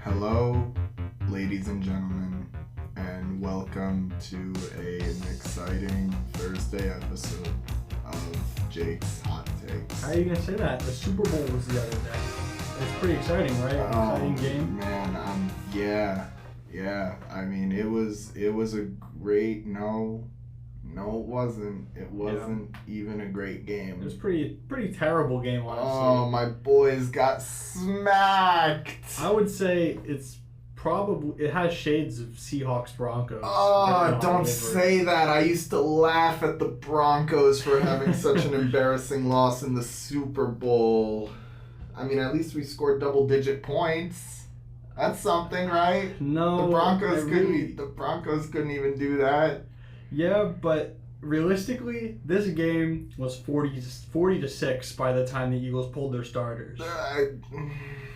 Hello, ladies and gentlemen, and welcome to an exciting Thursday episode of Jake's Hot Takes. How are you going to say that? The Super Bowl was the other day. It's pretty exciting, right? Exciting game. Man, yeah. I mean, it was a great. No, it wasn't. It wasn't even a great game. It was pretty terrible game, honestly. Oh, my boys got smacked. I would say it has shades of Seahawks Broncos. Oh, don't say that. I used to laugh at the Broncos for having such an embarrassing loss in the Super Bowl. I mean, at least we scored double-digit points. That's something, right? No, the Broncos couldn't even do that. Yeah, but realistically, this game was 40-6 by the time the Eagles pulled their starters.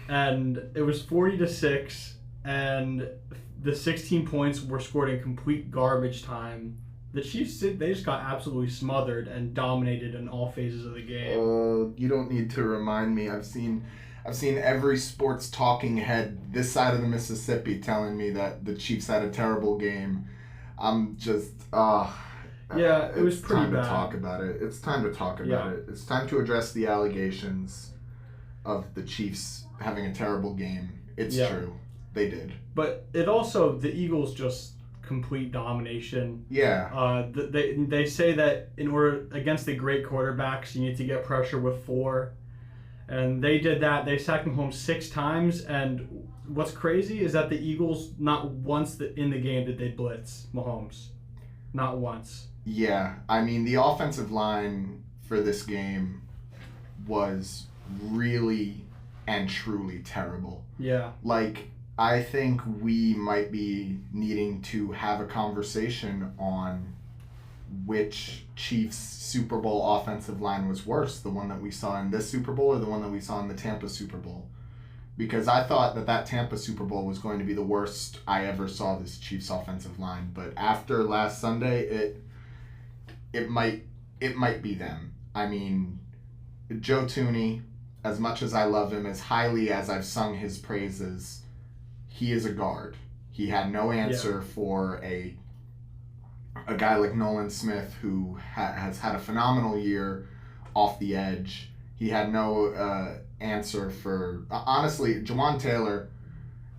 And it was 40-6, and the 16 points were scored in complete garbage time. The Chiefs, they just got absolutely smothered and dominated in all phases of the game. You don't need to remind me. I've seen every sports talking head this side of the Mississippi telling me that the Chiefs had a terrible game. I'm just, yeah, it was pretty bad. It's time to talk about it. It's time to talk about it. It's time to address the allegations of the Chiefs having a terrible game. It's true. They did. But it also, the Eagles just complete domination. Yeah. They say that in order, against the great quarterbacks, you need to get pressure with 4. And they did that. They sacked Mahomes 6 times, and what's crazy is that the Eagles, not once in the game did they blitz Mahomes. Not once. Yeah. I mean, the offensive line for this game was really and truly terrible. Yeah. Like, I think we might be needing to have a conversation on which Chiefs Super Bowl offensive line was worse, the one that we saw in this Super Bowl or the one that we saw in the Tampa Super Bowl. Because I thought that Tampa Super Bowl was going to be the worst I ever saw this Chiefs offensive line. But after last Sunday, it might be them. I mean, Joe Thuney, as much as I love him, as highly as I've sung his praises, he is a guard. He had no answer for a guy like Nolan Smith, who has had a phenomenal year off the edge. He had no answer for, honestly, Jawan Taylor.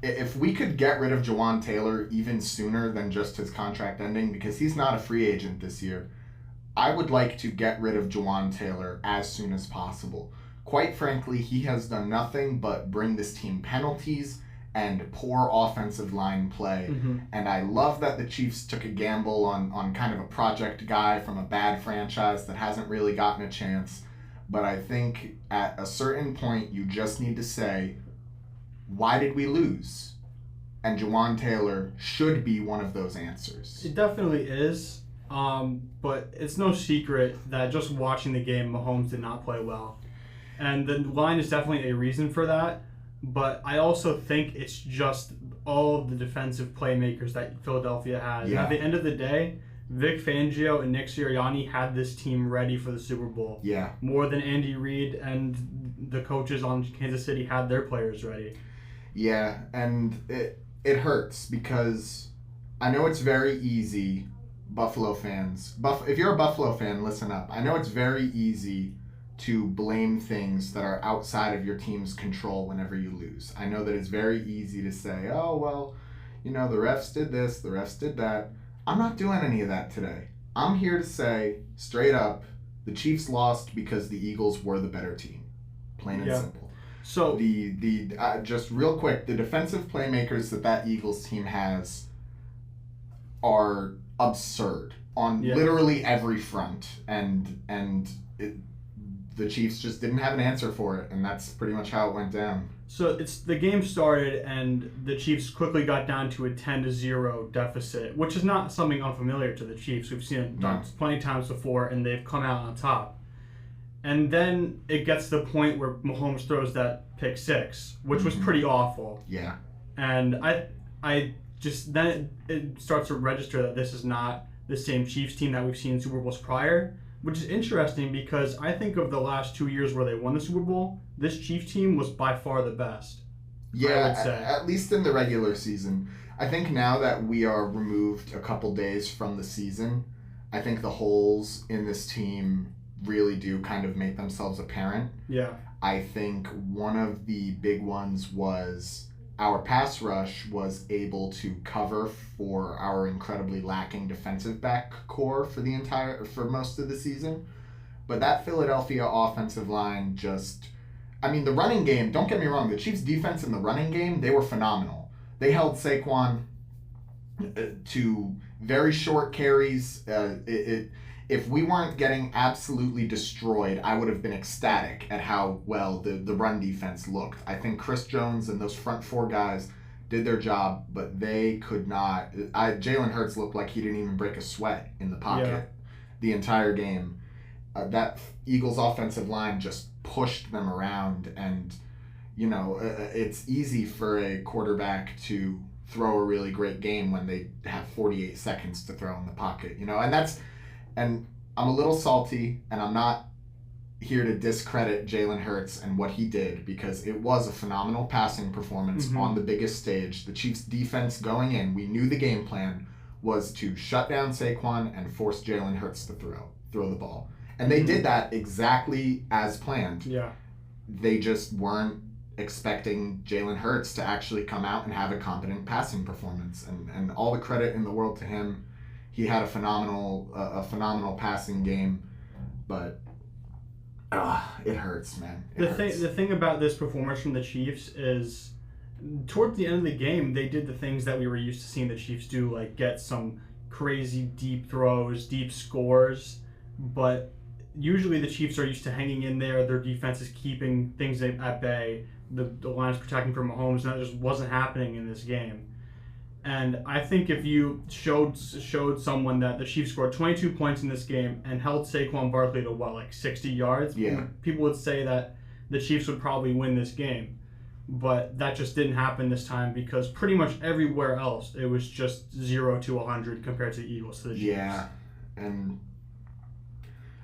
If we could get rid of Jawan Taylor even sooner than just his contract ending, because he's not a free agent this year, I would like to get rid of Jawan Taylor as soon as possible. Quite frankly, he has done nothing but bring this team penalties and poor offensive line play. Mm-hmm. And I love that the Chiefs took a gamble on kind of a project guy from a bad franchise that hasn't really gotten a chance. But I think at a certain point, you just need to say, why did we lose? And Jawan Taylor should be one of those answers. It definitely is. But it's no secret that just watching the game, Mahomes did not play well. And the line is definitely a reason for that. But I also think it's just all of the defensive playmakers that Philadelphia has. Yeah. At the end of the day, Vic Fangio and Nick Sirianni had this team ready for the Super Bowl. Yeah. More than Andy Reid and the coaches on Kansas City had their players ready. Yeah, and it hurts because I know it's very easy, Buffalo fans. If you're a Buffalo fan, listen up. I know it's very easy to blame things that are outside of your team's control whenever you lose. I know that it's very easy to say, oh, well, the refs did this, the refs did that. I'm not doing any of that today. I'm here to say, straight up, the Chiefs lost because the Eagles were the better team. Plain and simple. So just real quick, the defensive playmakers that Eagles team has are absurd on literally every front, and the Chiefs just didn't have an answer for it, and that's pretty much how it went down. So the game started, and the Chiefs quickly got down to a 10-0 deficit, which is not something unfamiliar to the Chiefs. We've seen it done plenty of times before, and they've come out on top. And then it gets to the point where Mahomes throws that pick 6, which was pretty awful. Yeah. And I just, then it starts to register that this is not the same Chiefs team that we've seen in Super Bowls prior. Which is interesting because I think of the last 2 years where they won the Super Bowl, this Chiefs team was by far the best. Yeah, I would say. at least in the regular season. I think now that we are removed a couple days from the season, I think the holes in this team really do kind of make themselves apparent. Yeah. I think one of the big ones was our pass rush was able to cover for our incredibly lacking defensive back core for most of the season. But that Philadelphia offensive line the running game, don't get me wrong, the Chiefs' defense in the running game, they were phenomenal. They held Saquon to very short carries. If we weren't getting absolutely destroyed, I would have been ecstatic at how well the run defense looked. I think Chris Jones and those front four guys did their job, but they could not. Jalen Hurts looked like he didn't even break a sweat in the pocket the entire game. That Eagles offensive line just pushed them around, and it's easy for a quarterback to throw a really great game when they have 48 seconds to throw in the pocket, and I'm a little salty, and I'm not here to discredit Jalen Hurts and what he did, because it was a phenomenal passing performance on the biggest stage. The Chiefs' defense going in, we knew the game plan was to shut down Saquon and force Jalen Hurts to throw the ball. And they did that exactly as planned. Yeah. They just weren't expecting Jalen Hurts to actually come out and have a competent passing performance. And all the credit in the world to him. He had a phenomenal passing game, but it hurts, man. The thing about this performance from the Chiefs is, towards the end of the game, they did the things that we were used to seeing the Chiefs do, like get some crazy deep throws, deep scores, but usually the Chiefs are used to hanging in there. Their defense is keeping things at bay. The line is protecting from Mahomes, and that just wasn't happening in this game. And I think if you showed someone that the Chiefs scored 22 points in this game and held Saquon Barkley to 60 yards, people would say that the Chiefs would probably win this game. But that just didn't happen this time, because pretty much everywhere else it was just 0 to 100 compared to the Eagles to the Chiefs. Yeah, and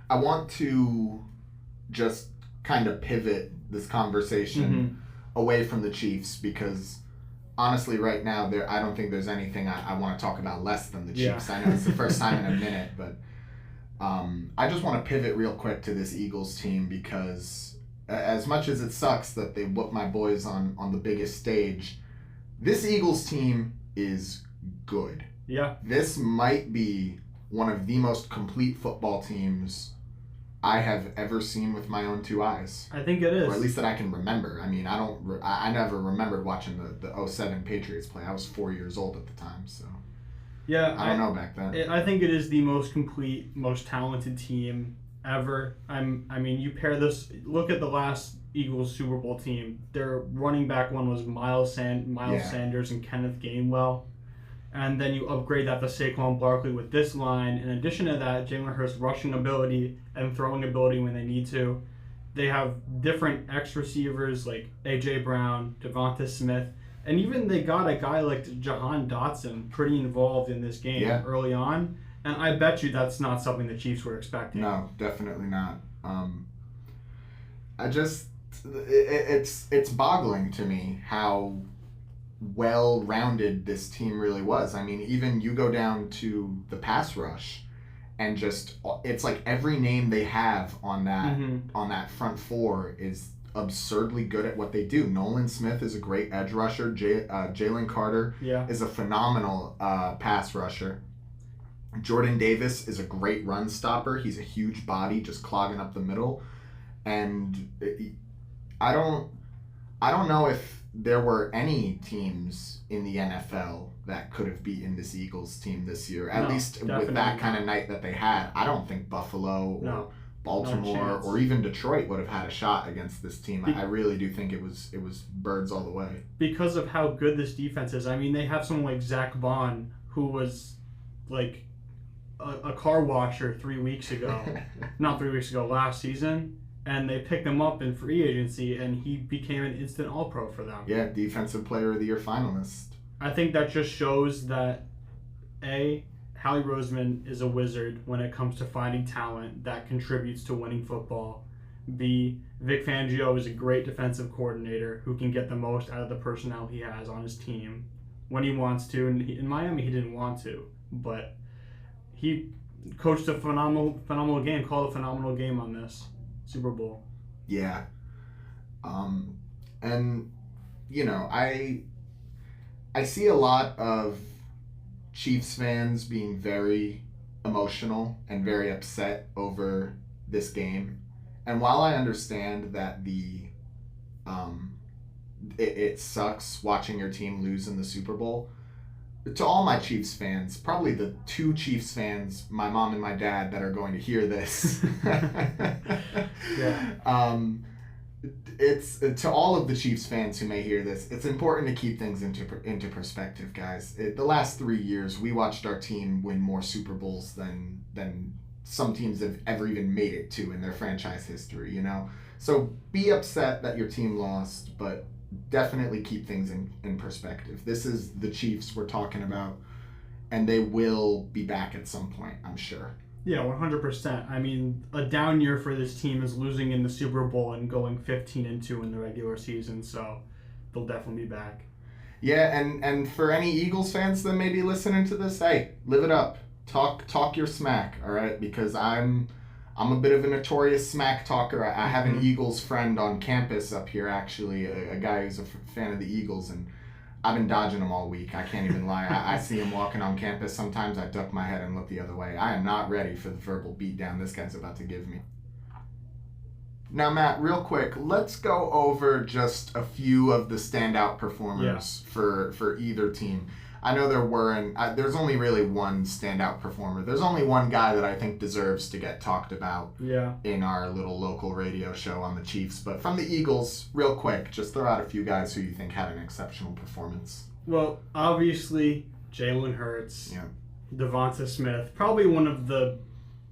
I want to just kind of pivot this conversation away from the Chiefs, because honestly right now I don't think there's anything I want to talk about less than the Chiefs. I know it's the first time in a minute, but I just want to pivot real quick to this Eagles team, because as much as it sucks that they whoop my boys on the biggest stage, this Eagles team is good. Yeah. This might be one of the most complete football teams I have ever seen with my own two eyes. I think it is. Or at least that I can remember. I mean, I never remembered watching the 07 Patriots play. I was 4 years old at the time, so. Yeah. I don't know back then. I think it is the most complete, most talented team ever. You pair this, look at the last Eagles Super Bowl team. Their running back one was Miles Sanders and Kenneth Gainwell. And then you upgrade that to Saquon Barkley with this line. In addition to that, Jalen Hurts' rushing ability and throwing ability when they need to. They have different X receivers like A.J. Brown, Devonta Smith, and even they got a guy like Jahan Dotson pretty involved in this game early on. And I bet you that's not something the Chiefs were expecting. No, definitely not. It's boggling to me how well-rounded this team really was. I mean, even you go down to the pass rush, and just it's like every name they have on that front four is absurdly good at what they do. Nolan Smith is a great edge rusher. Jalen Carter is a phenomenal pass rusher. Jordan Davis is a great run stopper. He's a huge body, just clogging up the middle. And I don't know if there were any teams in the NFL that could have beaten this Eagles team this year, at least with that kind of night that they had. I don't think Buffalo or Baltimore or even Detroit would have had a shot against this team. I really do think it was birds all the way. Because of how good this defense is. I mean, they have someone like Zach Bond, who was like a car washer 3 weeks ago. Not 3 weeks ago, last season. And they picked him up in free agency, and he became an instant All-Pro for them. Yeah, Defensive Player of the Year finalist. I think that just shows that, Howie Roseman is a wizard when it comes to finding talent that contributes to winning football. B, Vic Fangio is a great defensive coordinator who can get the most out of the personnel he has on his team when he wants to. And in Miami, he didn't want to, but he coached a phenomenal game, called a phenomenal game on this Super Bowl. Yeah. And, I see a lot of Chiefs fans being very emotional and very upset over this game. And while I understand that it sucks watching your team lose in the Super Bowl, to all my Chiefs fans, probably the two Chiefs fans, my mom and my dad, that are going to hear this, it's to all of the Chiefs fans who may hear this, it's important to keep things into perspective, guys. The last 3 years, we watched our team win more Super Bowls than some teams have ever even made it to in their franchise history, So be upset that your team lost, but definitely keep things in perspective. This is the Chiefs we're talking about, and they will be back at some point, I'm sure. Yeah, 100%. I mean, a down year for this team is losing in the Super Bowl and going 15-2 in the regular season, so they'll definitely be back. Yeah, and for any Eagles fans that may be listening to this, hey, live it up. Talk your smack, all right? Because I'm a bit of a notorious smack talker. I have an Eagles friend on campus up here, actually, a guy who's a fan of the Eagles, and I've been dodging him all week. I can't even lie. I see him walking on campus. Sometimes I duck my head and look the other way. I am not ready for the verbal beatdown this guy's about to give me. Now, Matt, real quick, let's go over just a few of the standout performers for either team. I know there's only really one standout performer. There's only one guy that I think deserves to get talked about in our little local radio show on the Chiefs. But from the Eagles, real quick, just throw out a few guys who you think had an exceptional performance. Well, obviously, Jalen Hurts, Devonta Smith, probably one of the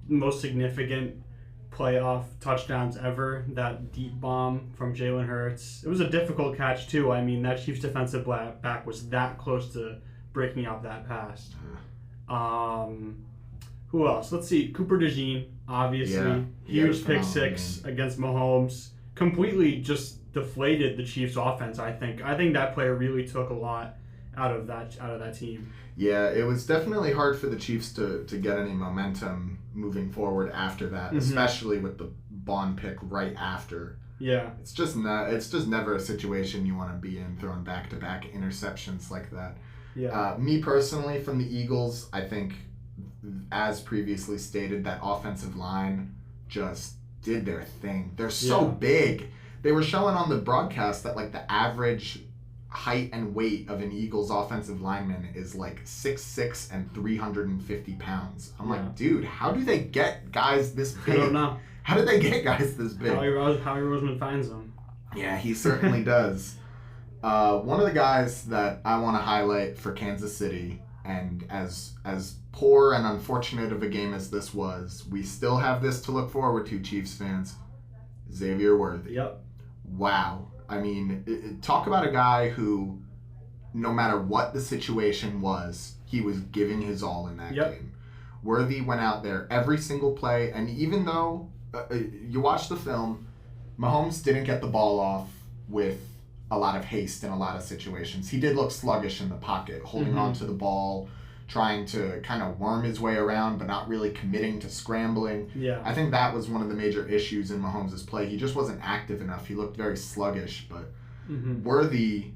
most significant playoff touchdowns ever, that deep bomb from Jalen Hurts. It was a difficult catch, too. I mean, that Chiefs defensive back was that close to breaking out that pass. Who else? Let's see. Cooper DeJean, obviously. Huge pick six against Mahomes. Completely just deflated the Chiefs' offense, I think. I think that player really took a lot out of that team. Yeah, it was definitely hard for the Chiefs to get any momentum moving forward after that, especially with the Bond pick right after. Yeah. It's just never a situation you want to be in, throwing back-to-back interceptions like that. Yeah. Me personally, from the Eagles, I think, as previously stated, that offensive line just did their thing. They're so big. They were showing on the broadcast that the average height and weight of an Eagles offensive lineman is 6'6" and 350 pounds. I'm like, dude, how do they get guys this big? I don't know. How did they get guys this big? Howie Roseman finds them. Yeah, he certainly does. One of the guys that I want to highlight for Kansas City, and as poor and unfortunate of a game as this was, we still have this to look forward to, Chiefs fans. Xavier Worthy. Yep. Wow. I mean, talk about a guy who, no matter what the situation was, he was giving his all in that game. Worthy went out there every single play, and even though you watch the film, Mahomes didn't get the ball off with a lot of haste in a lot of situations. He did look sluggish in the pocket, holding on to the ball, trying to kind of worm his way around, but not really committing to scrambling. Yeah. I think that was one of the major issues in Mahomes' play. He just wasn't active enough. He looked very sluggish, but Worthy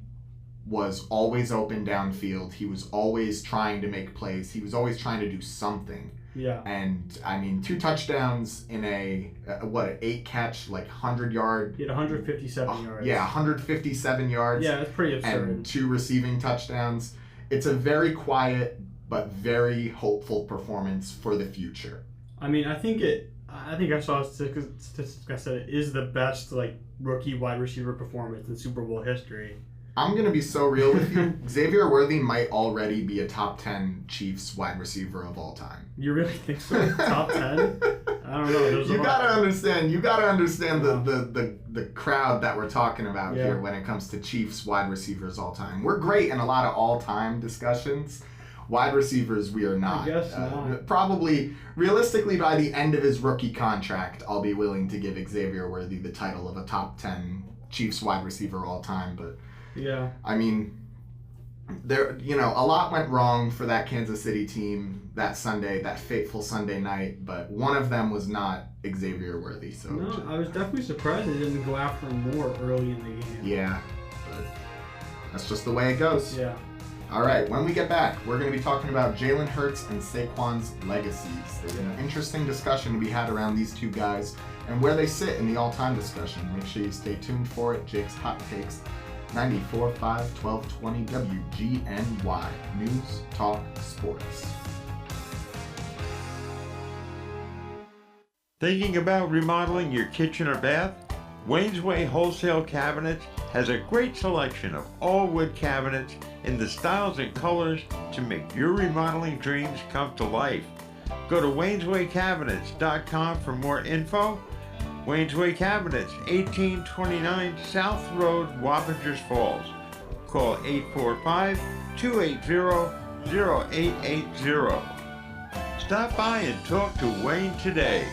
was always open downfield. He was always trying to make plays. He was always trying to do something. Yeah. And, I mean, 2 touchdowns in an 8-catch, 100-yard... He had 157 yards. Yeah, 157 yards. Yeah, it's pretty absurd. And 2 receiving touchdowns. It's a very quiet but very hopeful performance for the future. I mean, I think I saw a statistic that said it is the best rookie wide receiver performance in Super Bowl history. I'm going to be so real with you. Xavier Worthy might already be a top 10 Chiefs wide receiver of all time. You really think so? Top 10? I don't know. You got to understand the crowd that we're talking about here when it comes to Chiefs wide receivers all time. We're great in a lot of all-time discussions. Wide receivers, we are not. I guess not. Probably, realistically, by the end of his rookie contract, I'll be willing to give Xavier Worthy the title of a top 10 Chiefs wide receiver all time. But yeah, I mean, there, a lot went wrong for that Kansas City team that Sunday, that fateful Sunday night. But one of them was not Xavier Worthy. So no, I was definitely surprised they didn't go after him more early in the game. Yeah, but that's just the way it goes. Yeah. All right, when we get back, we're going to be talking about Jalen Hurts and Saquon's legacies. There's an interesting discussion to be had around these two guys and where they sit in the all-time discussion. Make sure you stay tuned for it. Jake's Hot Takes, 94.5, 1220 WGNY. News, Talk, Sports. Thinking about remodeling your kitchen or bath? Wayne's Way Wholesale Cabinets has a great selection of all wood cabinets in the styles and colors to make your remodeling dreams come to life. Go to wayneswaycabinets.com for more info. Wayne's Way Cabinets, 1829 South Road, Wappingers Falls. Call 845-280-0880. Stop by and talk to Wayne today.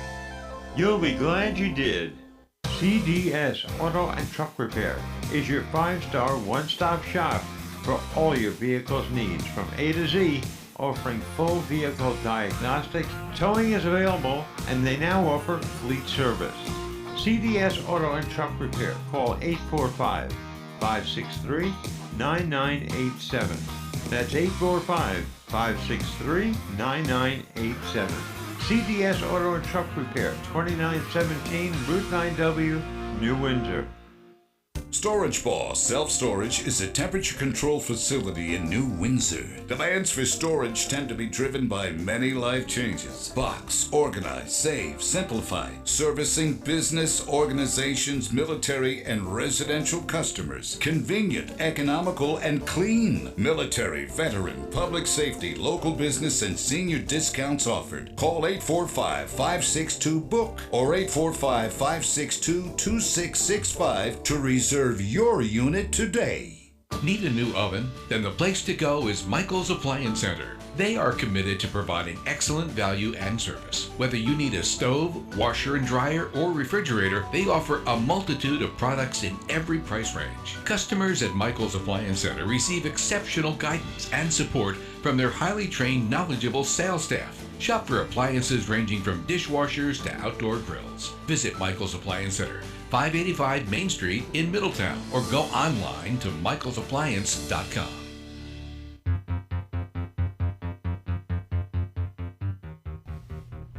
You'll be glad you did. CDS Auto and Truck Repair is your 5-star one-stop shop for all your vehicle's needs from A to Z, offering full vehicle diagnostics. Towing is available, and they now offer fleet service. CDS Auto and Truck Repair. Call 845-563-9987. That's 845-563-9987. CDS Auto and Truck Repair, 2917 Route 9W, New Windsor. Storage Boss Self-Storage is a temperature-controlled facility in New Windsor. Demands for storage tend to be driven by many life changes. Box, organize, save, simplify. Servicing business, organizations, military, and residential customers. Convenient, economical, and clean. Military, veteran, public safety, local business, and senior discounts offered. Call 845-562-BOOK or 845-562-2665 to reserve your unit today. Need a new oven? Then the place to go is Michael's Appliance Center. They are committed to providing excellent value and service. Whether you need a stove, washer and dryer, or refrigerator, they offer a multitude of products in every price range. Customers at Michael's Appliance Center receive exceptional guidance and support from their highly trained, knowledgeable sales staff. Shop for appliances ranging from dishwashers to outdoor grills. Visit Michael's Appliance Center, 585 Main Street in Middletown, or go online to michaelsappliance.com.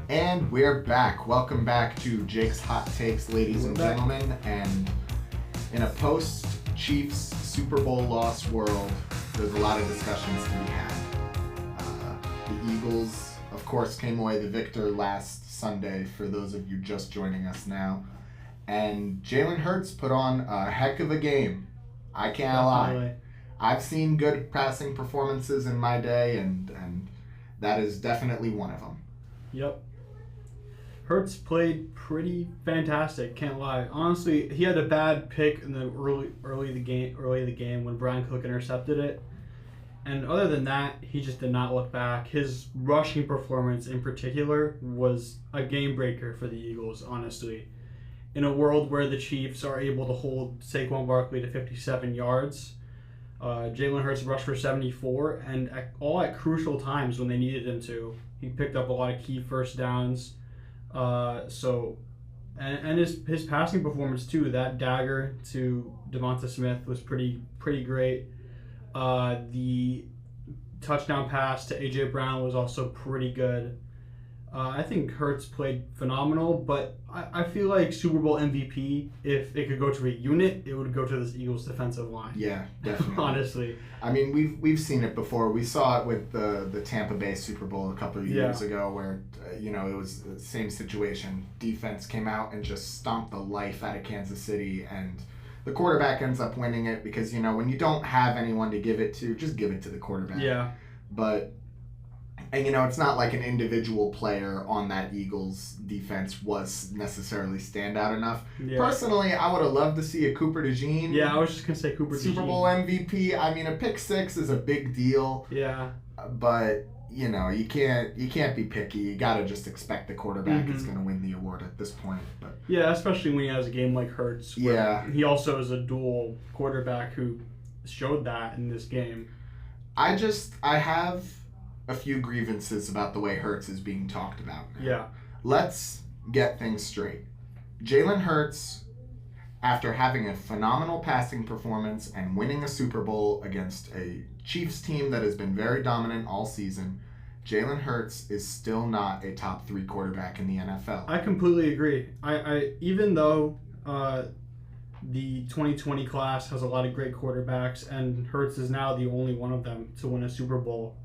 And we're back. Welcome back to Jake's Hot Takes, ladies and gentlemen. And in a post-Chiefs Super Bowl loss world, there's a lot of discussions to be had. The Eagles, of course, came away the victor last Sunday, for those of you just joining us now. And Jalen Hurts put on a heck of a game. I can't lie. I've seen good passing performances in my day, and that is definitely one of them. Yep. Hurts played pretty fantastic, can't lie. Honestly, he had a bad pick in the early the game when Brian Cook intercepted it. And other than that, he just did not look back. His rushing performance in particular was a game breaker for the Eagles, honestly. In a world where the Chiefs are able to hold Saquon Barkley to 57 yards, Jalen Hurts rushed for 74, and all at crucial times when they needed him to. He picked up a lot of key first downs. And his passing performance too. That dagger to Devonta Smith was pretty great. The touchdown pass to A.J. Brown was also pretty good. I think Hurts played phenomenal, but I feel like Super Bowl MVP, if it could go to a unit, it would go to this Eagles defensive line. Yeah, definitely. Honestly. I mean, we've seen it before. We saw it with the Tampa Bay Super Bowl a couple of years ago where, it was the same situation. Defense came out and just stomped the life out of Kansas City, and the quarterback ends up winning it because, when you don't have anyone to give it to, just give it to the quarterback. Yeah. But... And, it's not like an individual player on that Eagles defense was necessarily standout enough. Yeah. Personally, I would have loved to see a Cooper DeJean. Yeah, I was just going to say Cooper DeJean. Super Bowl MVP. I mean, a pick six is a big deal. Yeah. But you know, you can't be picky. You gotta just expect the quarterback is going to win the award at this point. But yeah, especially when he has a game like Hurts. Where he also is a dual quarterback who showed that in this game. I have a few grievances about the way Hurts is being talked about now. Yeah. Let's get things straight. Jalen Hurts, after having a phenomenal passing performance and winning a Super Bowl against a Chiefs team that has been very dominant all season, Jalen Hurts is still not a top 3 quarterback in the NFL. I completely agree. I even though the 2020 class has a lot of great quarterbacks and Hurts is now the only one of them to win a Super Bowl,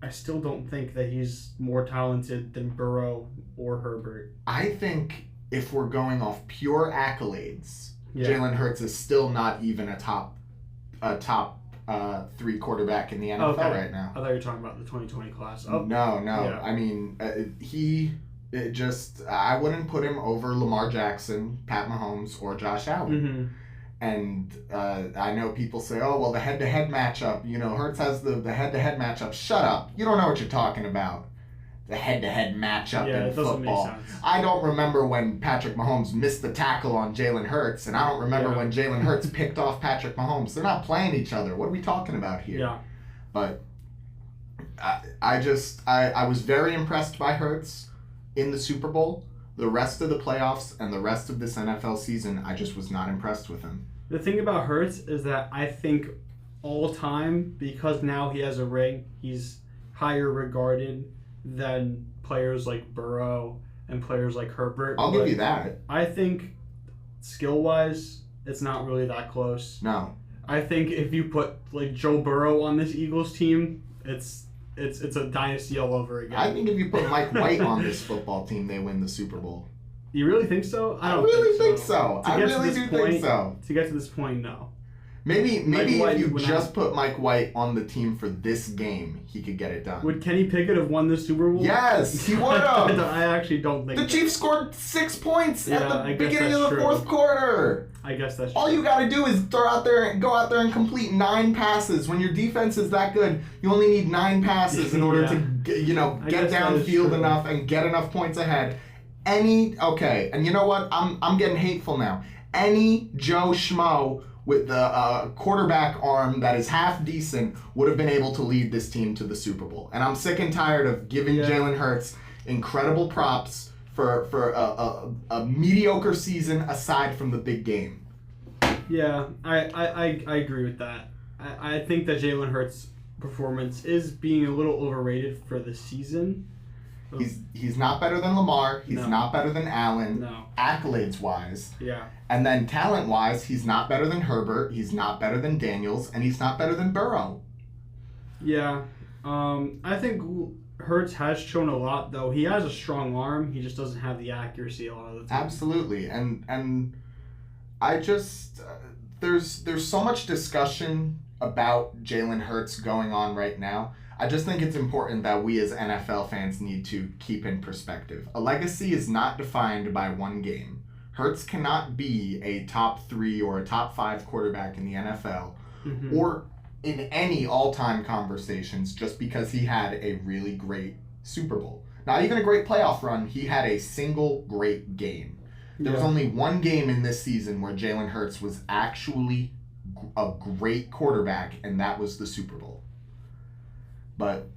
I still don't think that he's more talented than Burrow or Herbert. I think if we're going off pure accolades, Yeah. Jalen Hurts is still not even a top 3 quarterback in the NFL right now. I thought you were talking about the 2020 class. No. Yeah. I mean, I wouldn't put him over Lamar Jackson, Pat Mahomes, or Josh Allen. And I know people say, oh, well, the head-to-head matchup, you know, Hurts has the head-to-head matchup. Shut up. You don't know what you're talking about. The head-to-head matchup in football. Make sense. I don't remember when Patrick Mahomes missed the tackle on Jalen Hurts, and I don't remember when Jalen Hurts picked off Patrick Mahomes. They're not playing each other. What are we talking about here? Yeah. But I was very impressed by Hurts in the Super Bowl. The rest of the playoffs and the rest of this NFL season, I just was not impressed with him. The thing about Hurts is that I think all time, because now he has a ring, he's higher regarded than players like Burrow and players like Herbert. I'll give you that. I think skill-wise, it's not really that close. No. I think if you put like Joe Burrow on this Eagles team, it's a dynasty all over again. I think if you put Mike White on this football team, they win the Super Bowl. You really think so? I really think so. I really do think so. To get to this point, no. Maybe White, if you just put Mike White on the team for this game, he could get it done. Would Kenny Pickett have won the Super Bowl? Yes, he would have. I actually don't think the Chiefs scored 6 points at the beginning of the true. fourth quarter. I guess that's all true. you got to do is go out there and complete 9 passes. When your defense is that good, you only need 9 passes in order to get downfield enough and get enough points ahead. And you know what? I'm getting hateful now. Any Joe Schmo with the quarterback arm that is half decent would have been able to lead this team to the Super Bowl. And I'm sick and tired of giving Jalen Hurts incredible props for a mediocre season aside from the big game. Yeah, I agree with that. I think that Jalen Hurts' performance is being a little overrated for the season. He's not better than Lamar. He's not better than Allen. No. Accolades-wise. Yeah. And then talent-wise, he's not better than Herbert. He's not better than Daniels. And he's not better than Burrow. Yeah. I think Hurts has shown a lot, though. He has a strong arm. He just doesn't have the accuracy a lot of the time. Absolutely. And I just... there's so much discussion about Jalen Hurts going on right now. I just think it's important that we as NFL fans need to keep in perspective. A legacy is not defined by one game. Hurts cannot be a top 3 or a top 5 quarterback in the NFL or in any all-time conversations just because he had a really great Super Bowl. Not even a great playoff run. He had a single great game. There was only one game in this season where Jalen Hurts was actually a great quarterback, and that was the Super Bowl. But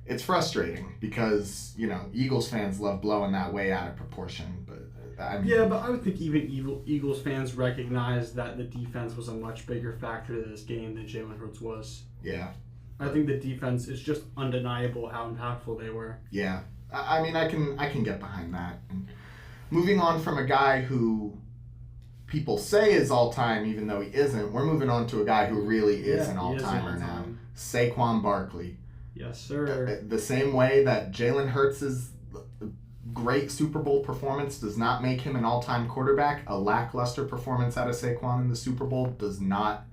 it's frustrating because, Eagles fans love blowing that way out of proportion. But I mean, but I would think even Eagles fans recognize that the defense was a much bigger factor to this game than Jalen Hurts was. Yeah. I think the defense is just undeniable how impactful they were. Yeah. I mean, I can get behind that. And moving on from a guy who people say is all-time even though he isn't, we're moving on to a guy who really is an all-timer now. Saquon Barkley. Yes, sir. The same way that Jalen Hurts' great Super Bowl performance does not make him an all-time quarterback, a lackluster performance out of Saquon in the Super Bowl does not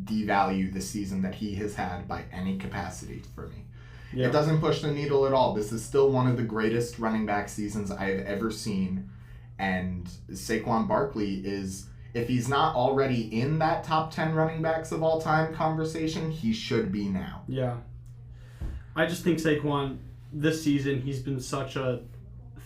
devalue the season that he has had by any capacity for me. Yeah. It doesn't push the needle at all. This is still one of the greatest running back seasons I have ever seen. And Saquon Barkley is if he's not already in that top 10 running backs of all time conversation, he should be now. Yeah. I just think Saquon, this season, he's been such a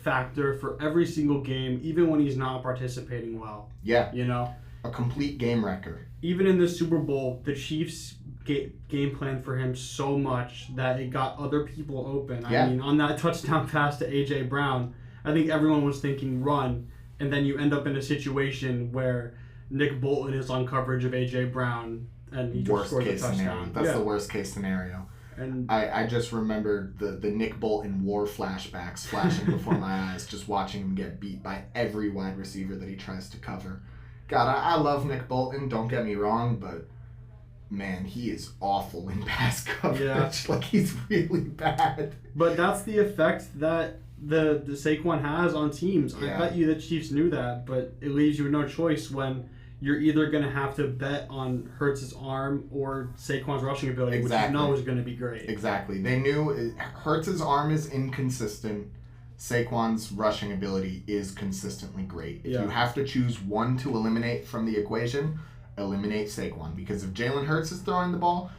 factor for every single game, even when he's not participating well. Yeah. You know? A complete game wrecker. Even in the Super Bowl, the Chiefs game plan for him so much that it got other people open. Yeah. I mean, on that touchdown pass to A.J. Brown, I think everyone was thinking run, and then you end up in a situation where Nick Bolton is on coverage of A.J. Brown, and he just scores a touchdown. Scenario. That's the worst case scenario. And I just remember the Nick Bolton war flashbacks flashing before my eyes, just watching him get beat by every wide receiver that he tries to cover. God, I love Nick Bolton, don't get me wrong, but man, he is awful in pass coverage. Yeah. Like, he's really bad. But that's the effect that the Saquon has on teams. Yeah. I bet you the Chiefs knew that, but it leaves you with no choice when you're either going to have to bet on Hurts' arm or Saquon's rushing ability, which you know is going to be great. Exactly. They knew Hurts' arm is inconsistent. Saquon's rushing ability is consistently great. If you have to choose one to eliminate from the equation, eliminate Saquon. Because if Jalen Hurts is throwing the ball,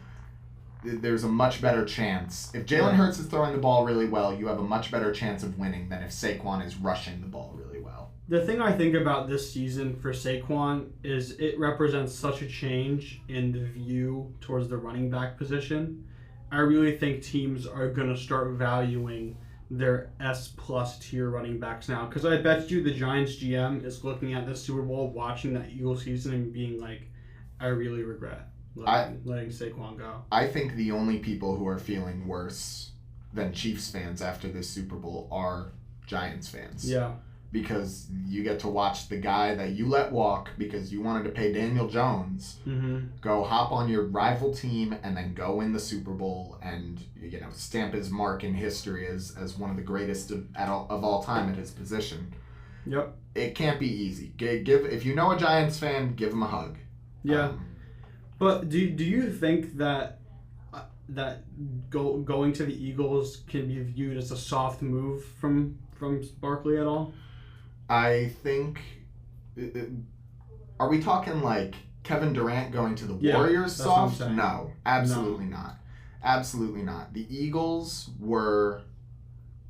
there's a much better chance. If Jalen Hurts is throwing the ball really well, you have a much better chance of winning than if Saquon is rushing the ball really well. The thing I think about this season for Saquon is it represents such a change in the view towards the running back position. I really think teams are going to start valuing their S-plus tier running backs now. Because I bet you the Giants GM is looking at this Super Bowl, watching that Eagles season, and being like, I really regret letting Saquon go. I think the only people who are feeling worse than Chiefs fans after this Super Bowl are Giants fans. Yeah. Because you get to watch the guy that you let walk because you wanted to pay Daniel Jones go hop on your rival team and then go win the Super Bowl and stamp his mark in history as one of the greatest of all time at his position. Yep. It can't be easy. If you know a Giants fan, give him a hug. Yeah. But do you think that going to the Eagles can be viewed as a soft move from Barkley at all? I think, are we talking like Kevin Durant going to the Warriors soft? No, absolutely not. Absolutely not. The Eagles were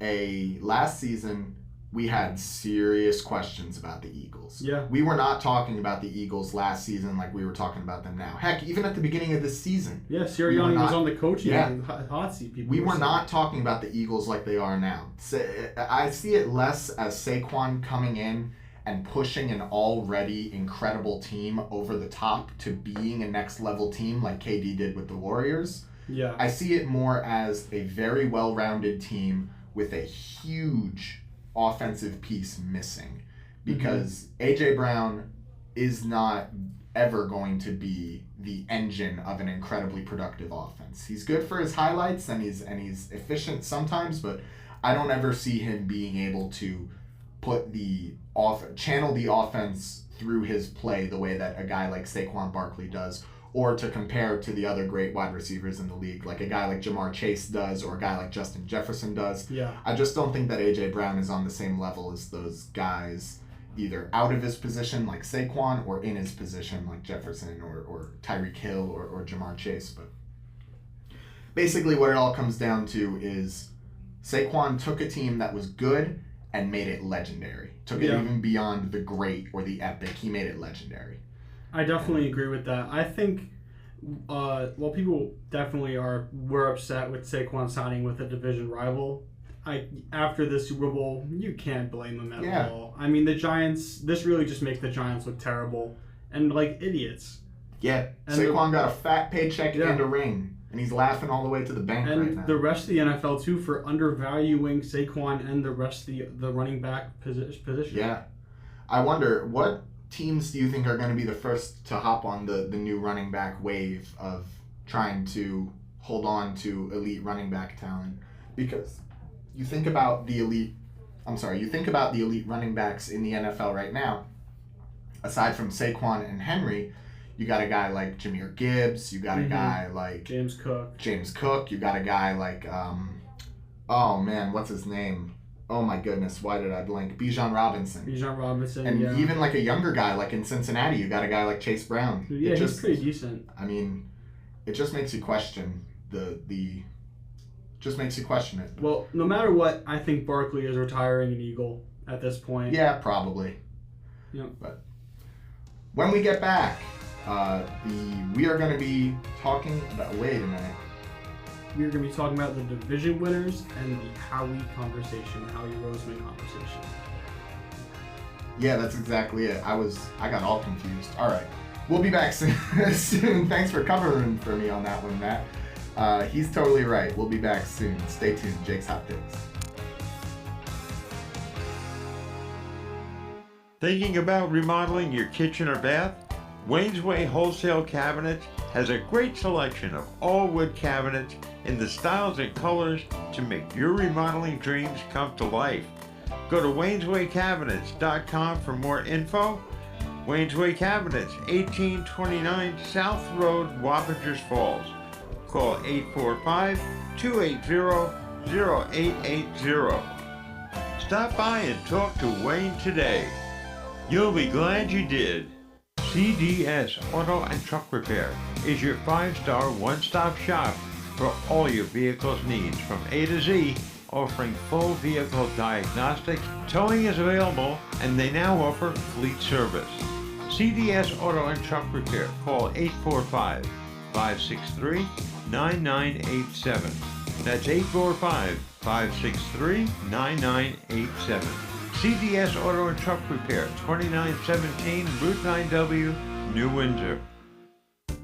last season, we had serious questions about the Eagles. Yeah. We were not talking about the Eagles last season like we were talking about them now. Heck, even at the beginning of this season. Yeah, Sirianni was on the coaching hot seat. We were not talking about the Eagles like they are now. I see it less as Saquon coming in and pushing an already incredible team over the top to being a next level team like KD did with the Warriors. Yeah. I see it more as a very well-rounded team with a huge offensive piece missing, because AJ Brown is not ever going to be the engine of an incredibly productive offense. He's good for his highlights and he's efficient sometimes, but I don't ever see him being able to channel the offense through his play the way that a guy like Saquon Barkley does, or to compare to the other great wide receivers in the league, like a guy like Jamar Chase does or a guy like Justin Jefferson does. Yeah. I just don't think that A.J. Brown is on the same level as those guys, either out of his position like Saquon or in his position like Jefferson or Tyreek Hill or Jamar Chase. But basically what it all comes down to is Saquon took a team that was good and made it legendary. Took it even beyond the great or the epic. He made it legendary. I definitely agree with that. I think, while people definitely were upset with Saquon signing with a division rival, after the Super Bowl, you can't blame them at all. I mean, the Giants, this really just makes the Giants look terrible and like idiots. Yeah, and Saquon got a fat paycheck and a ring, and he's laughing all the way to the bank right now. And the rest of the NFL, too, for undervaluing Saquon and the rest of the running back position. Yeah. I wonder, what teams do you think are going to be the first to hop on the new running back wave of trying to hold on to elite running back talent? Because you think about the elite running backs in the NFL right now, aside from Saquon and Henry, you got a guy like Jahmyr Gibbs, you got a guy like James Cook, you got a guy like what's his name? oh my goodness, why did I blank? Bijan Robinson. And yeah. even like a younger guy, like in Cincinnati, you got a guy like Chase Brown. Yeah, he's pretty decent. I mean, it just makes you question just makes you question it. Well, no matter what, I think Barkley is retiring an Eagle at this point. Yeah, probably. Yep. But when we get back, we are going to be talking about. Wait a minute. We're going to be talking about the division winners and the Howie Roseman conversation. Yeah, that's exactly it. I got all confused. All right. We'll be back soon. Thanks for covering for me on that one, Matt. He's totally right. We'll be back soon. Stay tuned. Jake's Hot Takes. Thinking about remodeling your kitchen or bath? Wayne's Way Wholesale Cabinets has a great selection of all wood cabinets in the styles and colors to make your remodeling dreams come to life. Go to wayneswaycabinets.com for more info. Wayne's Way Cabinets, 1829 South Road, Wappingers Falls. Call 845-280-0880. Stop by and talk to Wayne today. You'll be glad you did. CDS Auto and Truck Repair is your 5-star one-stop shop for all your vehicle's needs from A to Z, offering full vehicle diagnostics. Towing is available, and they now offer fleet service. CDS Auto and Truck Repair. Call 845-563-9987. That's 845-563-9987. CDS Auto and Truck Repair, 2917 Route 9W, New Windsor.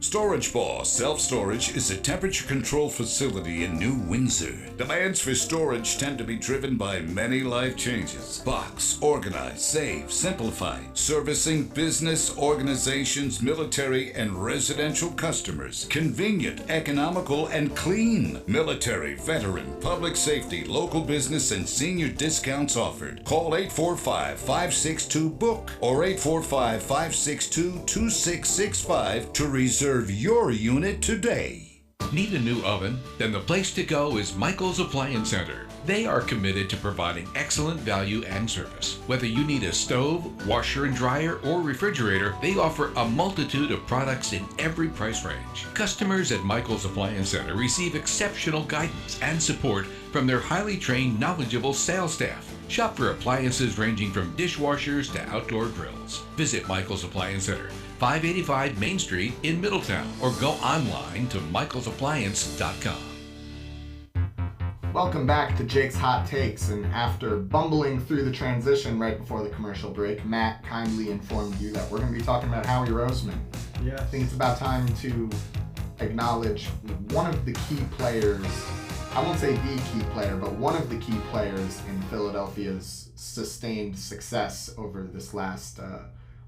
Storage Boss Self-Storage is a temperature-controlled facility in New Windsor. Demands for storage tend to be driven by many life changes. Box, organize, save, simplify. Servicing business, organizations, military, and residential customers. Convenient, economical, and clean. Military, veteran, public safety, local business, and senior discounts offered. Call 845-562-BOOK or 845-562-2665 to reserve your unit today. Need a new oven? Then the place to go is Michael's Appliance Center. They are committed to providing excellent value and service. Whether you need a stove, washer and dryer, or refrigerator, they offer a multitude of products in every price range. Customers at Michael's Appliance Center receive exceptional guidance and support from their highly trained, knowledgeable sales staff. Shop for appliances ranging from dishwashers to outdoor grills. Visit Michael's Appliance Center, 585 Main Street in Middletown, or go online to michaelsappliance.com. Welcome back to Jake's Hot Takes, and after bumbling through the transition right before the commercial break, Matt kindly informed you that we're going to be talking about Howie Roseman. Yeah. I think it's about time to acknowledge one of the key players, I won't say the key player, but one of the key players in Philadelphia's sustained success over this last,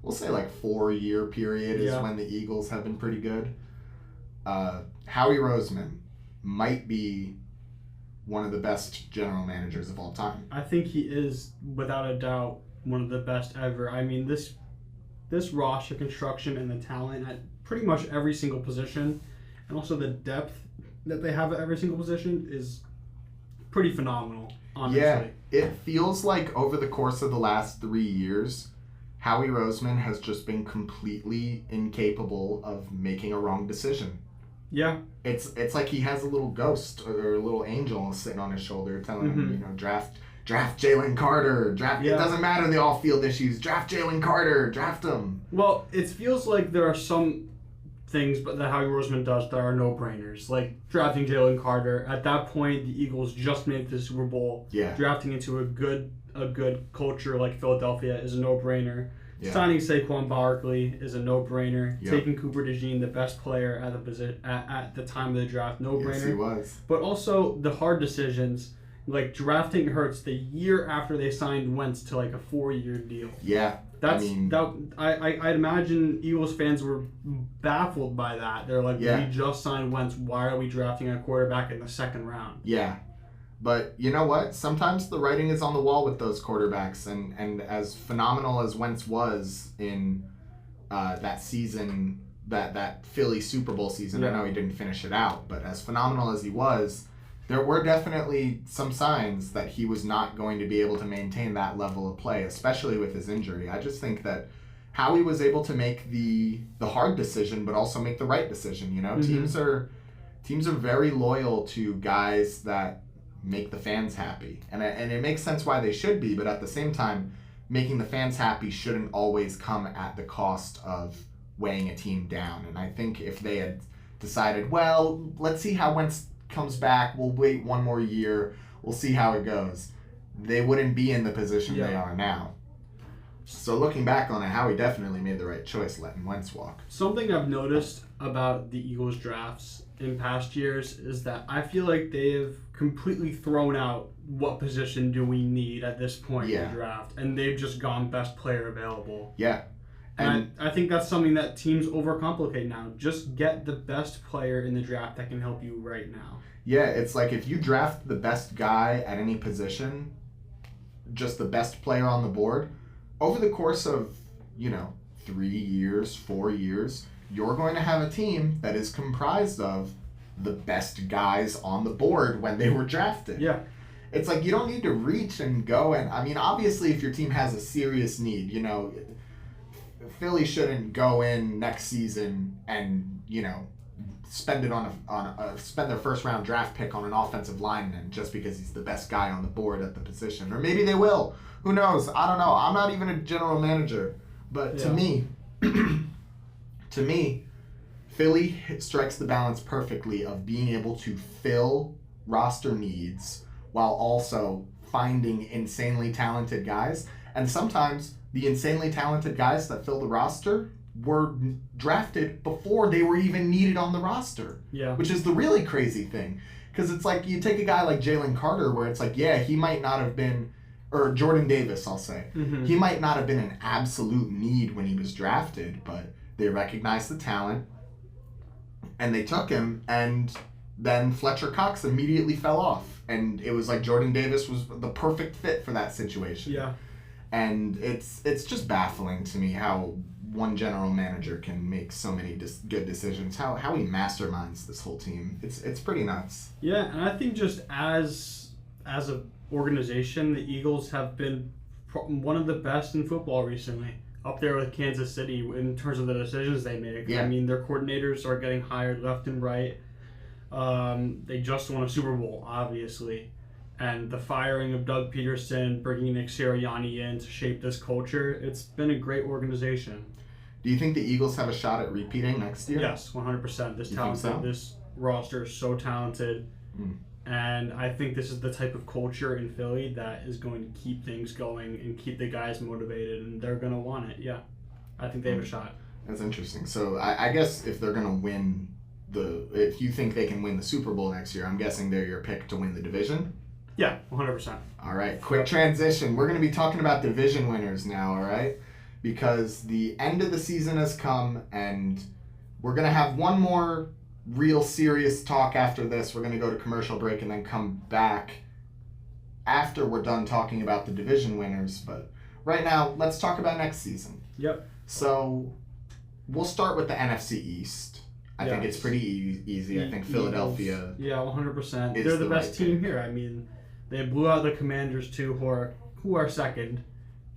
we'll say like 4-year period is when the Eagles have been pretty good. Howie Roseman might be one of the best general managers of all time. I think he is, without a doubt, one of the best ever. I mean, this roster construction and the talent at pretty much every single position, and also the depth that they have at every single position is pretty phenomenal, honestly. Yeah, it feels like over the course of the last 3 years, Howie Roseman has just been completely incapable of making a wrong decision. Yeah. It's like he has a little ghost or a little angel sitting on his shoulder telling him, draft Jalen Carter, it doesn't matter the off-field issues, draft Jalen Carter, draft him. Well, it feels like there are some things that Howie Roseman does that are no-brainers, like drafting Jalen Carter. At that point, the Eagles just made the Super Bowl. Yeah. Drafting into a good culture like Philadelphia is a no-brainer. Yeah. Signing Saquon Barkley is a no-brainer. Yep. Taking Cooper DeJean, the best player at the time of the draft, no-brainer. Yes, he was. But also the hard decisions, like drafting Hurts the year after they signed Wentz to like a 4-year deal. Yeah. I'd imagine Eagles fans were baffled by that. They're like, we just signed Wentz. Why are we drafting a quarterback in the second round? Yeah. But you know what? Sometimes the writing is on the wall with those quarterbacks. And as phenomenal as Wentz was in that season, that Philly Super Bowl season, I know he didn't finish it out, but as phenomenal as he was, there were definitely some signs that he was not going to be able to maintain that level of play, especially with his injury. I just think that Howie was able to make the hard decision, but also make the right decision. You know, teams are very loyal to guys that make the fans happy, and it makes sense why they should be. But at the same time, making the fans happy shouldn't always come at the cost of weighing a team down. And I think if they had decided, well, let's see how Wentz comes back, we'll wait one more year, we'll see how it goes, they wouldn't be in the position they are now. So looking back on it, Howie definitely made the right choice letting Wentz walk. Something I've noticed about the Eagles drafts in past years is that I feel like they have completely thrown out what position do we need at this point in the draft, and they've just gone best player available. Yeah. And I think that's something that teams overcomplicate now. Just get the best player in the draft that can help you right now. Yeah, it's like if you draft the best guy at any position, just the best player on the board, over the course of, 3 years, 4 years, you're going to have a team that is comprised of the best guys on the board when they were drafted. Yeah. It's like you don't need to reach and go, and I mean, obviously if your team has a serious need, Philly shouldn't go in next season and, spend it spend their first round draft pick on an offensive lineman just because he's the best guy on the board at the position. Or maybe they will. Who knows? I don't know. I'm not even a general manager. But to me, Philly strikes the balance perfectly of being able to fill roster needs while also finding insanely talented guys. And sometimes the insanely talented guys that fill the roster were drafted before they were even needed on the roster. Yeah. Which is the really crazy thing. Because it's like you take a guy like Jalen Carter where it's like, yeah, he might not have been, or Jordan Davis, I'll say. Mm-hmm. He might not have been an absolute need when he was drafted, but they recognized the talent and they took him, and then Fletcher Cox immediately fell off. And it was like Jordan Davis was the perfect fit for that situation. Yeah. And it's just baffling to me how one general manager can make so many good decisions. How he masterminds this whole team. It's pretty nuts. Yeah, and I think just as a organization, the Eagles have been one of the best in football recently. Up there with Kansas City in terms of the decisions they make. Yeah. I mean, their coordinators are getting hired left and right. They just won a Super Bowl, obviously. And the firing of Doug Peterson, bringing Nick Sirianni in to shape this culture, it's been a great organization. Do you think the Eagles have a shot at repeating next year? Yes, 100%. This roster is so talented. And I think this is the type of culture in Philly that is going to keep things going and keep the guys motivated, and they're going to want it. Yeah, I think they have a shot. That's interesting. So I guess if they're going to win if you think they can win the Super Bowl next year, I'm guessing they're your pick to win the division? Yeah, 100%. All right, quick transition. We're going to be talking about division winners now, all right? Because the end of the season has come, and we're going to have one more real serious talk after this. We're going to go to commercial break and then come back after we're done talking about the division winners. But right now, let's talk about next season. Yep. So we'll start with the NFC East. I think it's pretty easy. I think Philadelphia. Yeah, 100%. They're the best team here. I mean, they blew out the Commanders too, who are second.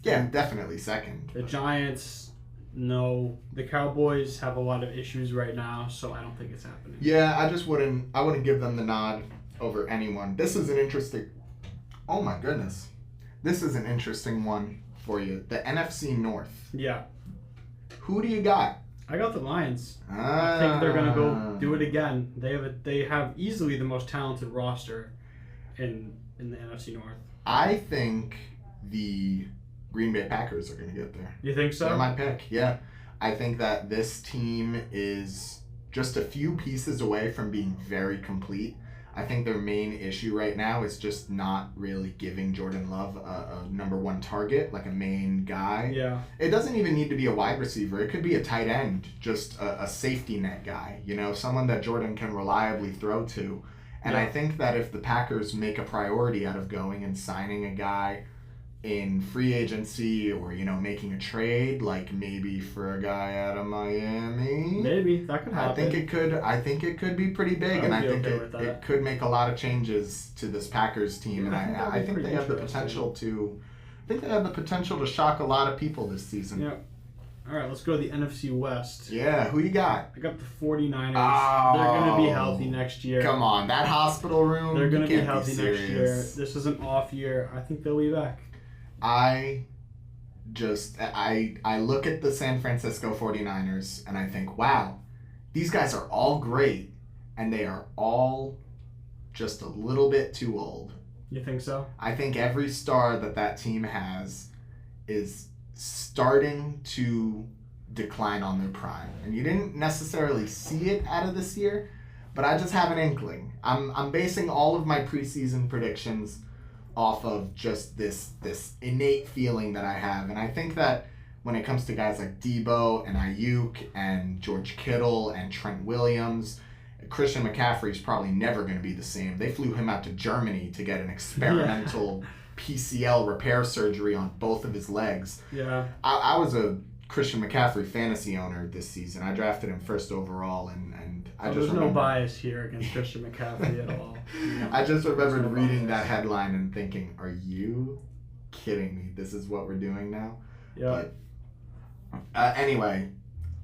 Yeah, definitely second. The Giants, no. The Cowboys have a lot of issues right now, so I don't think it's happening. Yeah, I wouldn't give them the nod over anyone. This is an interesting. Oh my goodness, this is an interesting one for you. The NFC North. Yeah. Who do you got? I got the Lions. I think they're gonna go do it again. They have easily the most talented roster in the NFC North. I think the Green Bay Packers are gonna get there. You think so? They're my pick. Yeah, I think that this team is just a few pieces away from being very complete. I think their main issue right now is just not really giving Jordan Love a number one target, like a main guy. Yeah. It doesn't even need to be a wide receiver. It could be a tight end, just a safety net guy, someone that Jordan can reliably throw to. And I think that if the Packers make a priority out of going and signing a guy in free agency or, making a trade, like maybe for a guy out of Miami. Maybe that could happen. I think it could be pretty big, and I think it could make a lot of changes to this Packers team, Yeah, and I think they have the potential to. I think they have the potential to shock a lot of people this season. Yeah. All right, let's go to the NFC West. Yeah, who you got? I got the 49ers. Oh, they're going to be healthy next year. Come on, that hospital room. They're going to be healthy next year. This is an off year. I think they'll be back. I look at the San Francisco 49ers and I think, wow, these guys are all great and they are all just a little bit too old. You think so? I think every star that team has is starting to decline on their prime. And you didn't necessarily see it out of this year, but I just have an inkling. I'm basing all of my preseason predictions off of just this innate feeling that I have. And I think that when it comes to guys like Debo and Ayuk and George Kittle and Trent Williams, Christian McCaffrey is probably never going to be the same. They flew him out to Germany to get an experimental PCL repair surgery on both of his legs. Yeah. I was a Christian McCaffrey fantasy owner this season. I drafted him first overall, and there's no bias here against Christian McCaffrey at all. I just remembered reading that headline and thinking, are you kidding me? This is what we're doing now? Yeah. But, anyway,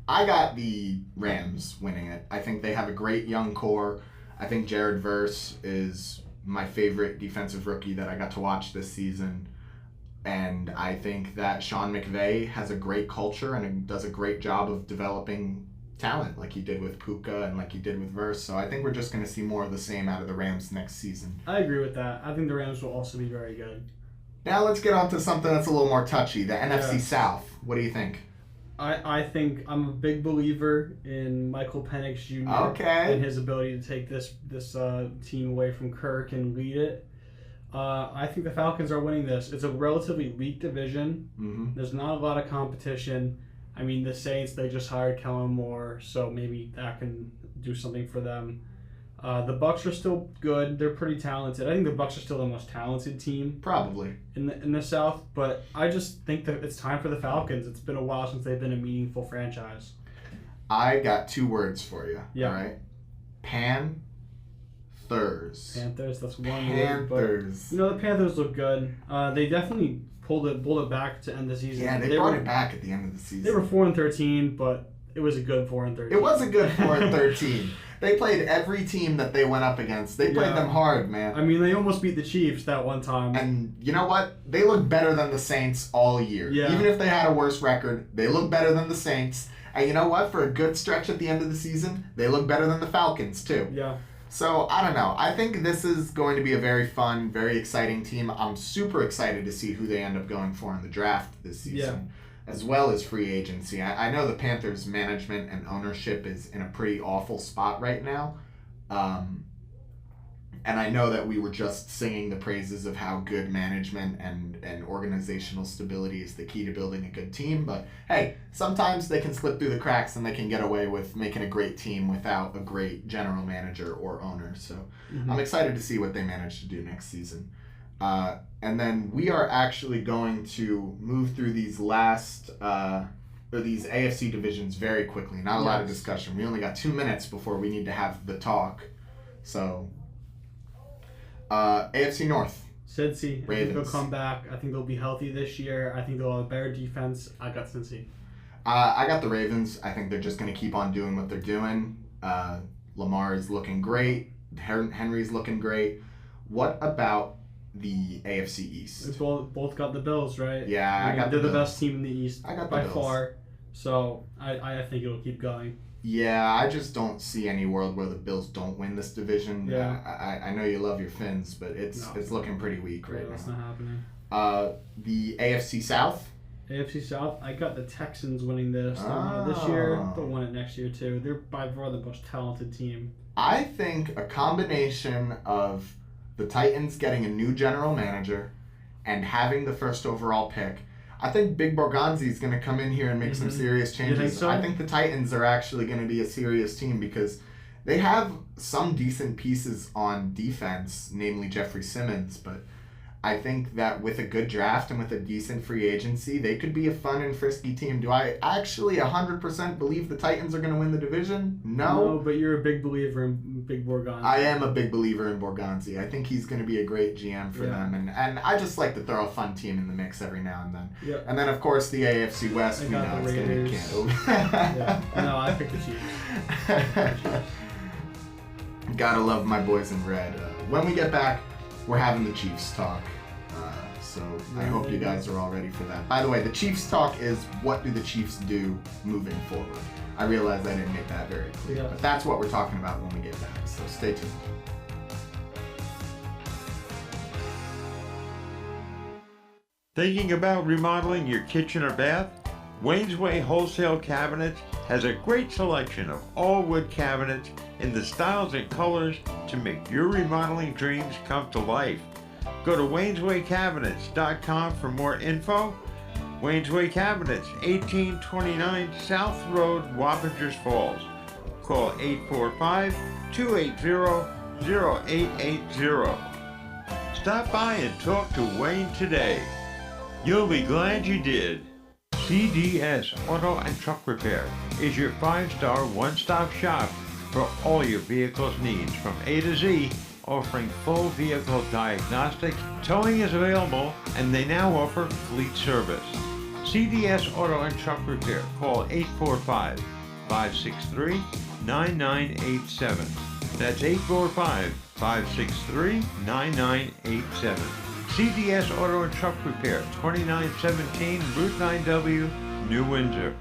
I got the Rams winning it. I think they have a great young core. I think Jared Verse is my favorite defensive rookie that I got to watch this season. And I think that Sean McVey has a great culture and does a great job of developing talent like he did with Puka and like he did with Verse. So I think we're just going to see more of the same out of the Rams next season. I agree with that. I think the Rams will also be very good. Now let's get on to something that's a little more touchy, the NFC South. What do you think? I think I'm a big believer in Michael Penix Jr. and his ability to take this team away from Kirk and lead it. I think the Falcons are winning this. It's a relatively weak division. Mm-hmm. There's not a lot of competition. I mean, the Saints, they just hired Kellen Moore, so maybe that can do something for them. The Bucs are still good. They're pretty talented. I think the Bucs are still the most talented team. Probably. In the South, but I just think that it's time for the Falcons. It's been a while since they've been a meaningful franchise. I got 2 words for you. Yeah. All right? Panthers. Panthers, that's one Panthers. word. But, the Panthers look good. They definitely pulled it back to end the season. Yeah, they brought it back at the end of the season. They were 4-13, but it was a good 4-13. It was a good 4-13. They played every team that they went up against. They played them hard, man. I mean, they almost beat the Chiefs that one time. And you know what? They look better than the Saints all year. Yeah. Even if they had a worse record, they look better than the Saints. And you know what? For a good stretch at the end of the season, they look better than the Falcons, too. Yeah. So, I don't know. I think this is going to be a very fun, very exciting team. I'm super excited to see who they end up going for in the draft this season, as well as free agency. I know the Panthers' management and ownership is in a pretty awful spot right now. And I know that we were just singing the praises of how good management and organizational stability is the key to building a good team. But hey, sometimes they can slip through the cracks and they can get away with making a great team without a great general manager or owner. So I'm excited to see what they manage to do next season. And then we are actually going to move through these these AFC divisions very quickly. Not a lot of discussion. We only got 2 minutes before we need to have the talk. So... AFC North. Cincy. Ravens. I think they'll come back. I think they'll be healthy this year. I think they'll have a better defense. I got Cincy. I got the Ravens. I think they're just going to keep on doing what they're doing. Lamar is looking great. Henry's looking great. What about the AFC East? We both got the Bills, right? Yeah, I got the They're Bills. the best team in the East I got the by Bills. far. So I think it'll keep going. Yeah, I just don't see any world where the Bills don't win this division. Yeah. I know you love your Fins, but it's looking pretty weak right That's now. not happening. The AFC South. AFC South, I got the Texans winning this. They'll win it this year. They'll win it next year too. They're by far the most talented team. I think a combination of the Titans getting a new general manager and having the first overall pick. I think Big Borgonzi is going to come in here and make some serious changes. You think so? I think the Titans are actually going to be a serious team because they have some decent pieces on defense, namely Jeffrey Simmons, but I think that with a good draft and with a decent free agency, they could be a fun and frisky team. Do I actually 100% believe the Titans are going to win the division? No, but you're a big believer in Big Borgonzi. I am a big believer in Borgonzi. I think he's going to be a great GM for them. And I just like to throw a fun team in the mix every now and then. Yep. And then, of course, the AFC West, we know it's going to be canceled. No, I picked the Chiefs. Gotta love my boys in red. When we get back, we're having the Chiefs talk. So I hope you guys are all ready for that. By the way, the Chiefs talk is what do the Chiefs do moving forward. I realize I didn't make that very clear, but that's what we're talking about when we get back. So stay tuned. Thinking about remodeling your kitchen or bath? Wayne's Way Wholesale Cabinets has a great selection of all wood cabinets in the styles and colors to make your remodeling dreams come to life. Go to wayneswaycabinets.com for more info. Wayne's Way Cabinets, 1829 South Road, Wappingers Falls. Call 845-280-0880. Stop by and talk to Wayne today. You'll be glad you did. CDS Auto and Truck Repair is your 5-star one-stop shop for all your vehicle's needs from A to Z, offering full vehicle diagnostics. Towing is available, and they now offer fleet service. CDS Auto and Truck Repair. Call 845-563-9987. That's 845-563-9987. CDS Auto and Truck Repair, 2917 Route 9W, New Windsor.